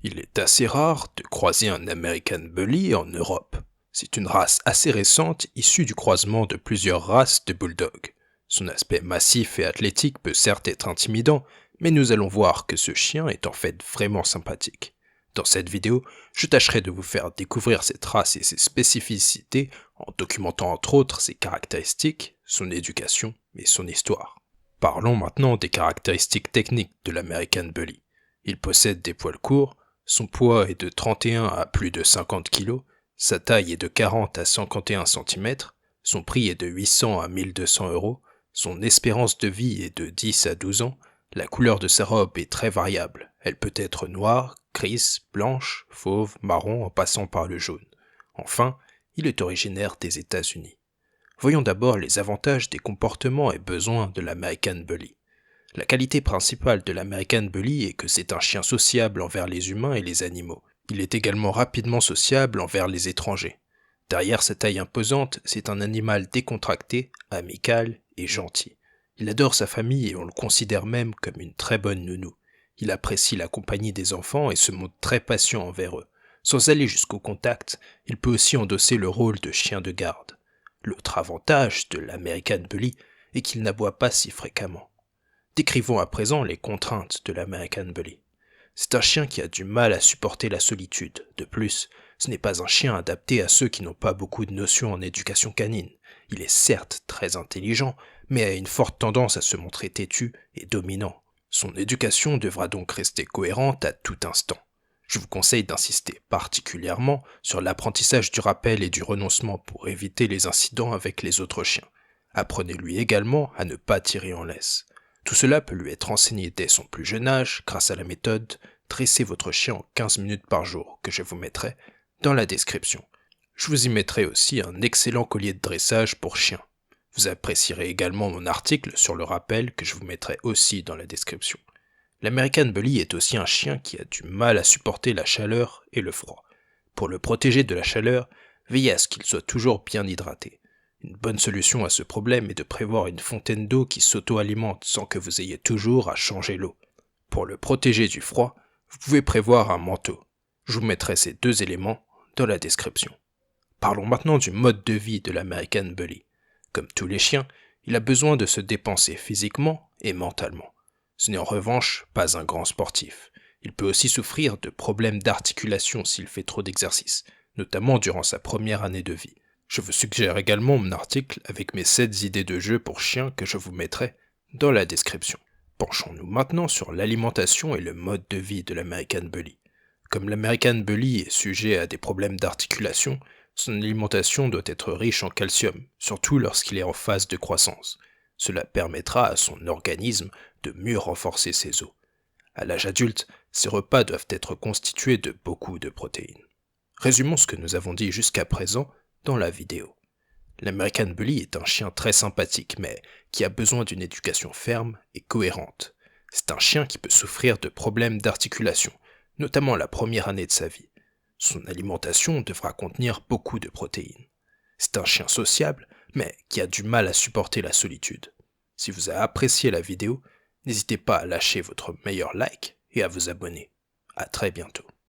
Il est assez rare de croiser un American Bully en Europe. C'est une race assez récente issue du croisement de plusieurs races de bulldog. Son aspect massif et athlétique peut certes être intimidant, mais nous allons voir que ce chien est en fait vraiment sympathique. Dans cette vidéo, je tâcherai de vous faire découvrir cette race et ses spécificités en documentant entre autres ses caractéristiques, son éducation et son histoire. Parlons maintenant des caractéristiques techniques de l'American Bully. Il possède des poils courts, son poids est de 31 à plus de 50 kg, sa taille est de 40 à 51 cm, son prix est de 800 à 1200 euros, son espérance de vie est de 10 à 12 ans, la couleur de sa robe est très variable, elle peut être noire, grise, blanche, fauve, marron en passant par le jaune. Enfin, il est originaire des États-Unis. Voyons d'abord les avantages des comportements et besoins de l'American Bully. La qualité principale de l'American Bully est que c'est un chien sociable envers les humains et les animaux. Il est également rapidement sociable envers les étrangers. Derrière sa taille imposante, c'est un animal décontracté, amical et gentil. Il adore sa famille et on le considère même comme une très bonne nounou. Il apprécie la compagnie des enfants et se montre très patient envers eux. Sans aller jusqu'au contact, il peut aussi endosser le rôle de chien de garde. L'autre avantage de l'American Bully est qu'il n'aboie pas si fréquemment. Décrivons à présent les contraintes de l'American Bully. C'est un chien qui a du mal à supporter la solitude. De plus, ce n'est pas un chien adapté à ceux qui n'ont pas beaucoup de notions en éducation canine. Il est certes très intelligent, mais a une forte tendance à se montrer têtu et dominant. Son éducation devra donc rester cohérente à tout instant. Je vous conseille d'insister particulièrement sur l'apprentissage du rappel et du renoncement pour éviter les incidents avec les autres chiens. Apprenez-lui également à ne pas tirer en laisse. Tout cela peut lui être enseigné dès son plus jeune âge grâce à la méthode « Dressez votre chien en 15 minutes par jour » que je vous mettrai dans la description. Je vous y mettrai aussi un excellent collier de dressage pour chiens. Vous apprécierez également mon article sur le rappel que je vous mettrai aussi dans la description. L'American Bully est aussi un chien qui a du mal à supporter la chaleur et le froid. Pour le protéger de la chaleur, veillez à ce qu'il soit toujours bien hydraté. Une bonne solution à ce problème est de prévoir une fontaine d'eau qui s'auto-alimente sans que vous ayez toujours à changer l'eau. Pour le protéger du froid, vous pouvez prévoir un manteau. Je vous mettrai ces deux éléments dans la description. Parlons maintenant du mode de vie de l'American Bully. Comme tous les chiens, il a besoin de se dépenser physiquement et mentalement. Ce n'est en revanche pas un grand sportif. Il peut aussi souffrir de problèmes d'articulation s'il fait trop d'exercice, notamment durant sa première année de vie. Je vous suggère également mon article avec mes 7 idées de jeu pour chiens que je vous mettrai dans la description. Penchons-nous maintenant sur l'alimentation et le mode de vie de l'American Bully. Comme l'American Bully est sujet à des problèmes d'articulation, son alimentation doit être riche en calcium, surtout lorsqu'il est en phase de croissance. Cela permettra à son organisme de mieux renforcer ses os. À l'âge adulte, ses repas doivent être constitués de beaucoup de protéines. Résumons ce que nous avons dit jusqu'à présent dans la vidéo. L'American Bully est un chien très sympathique, mais qui a besoin d'une éducation ferme et cohérente. C'est un chien qui peut souffrir de problèmes d'articulation, notamment la première année de sa vie. Son alimentation devra contenir beaucoup de protéines. C'est un chien sociable, mais qui a du mal à supporter la solitude. Si vous avez apprécié la vidéo, n'hésitez pas à lâcher votre meilleur like et à vous abonner. À très bientôt.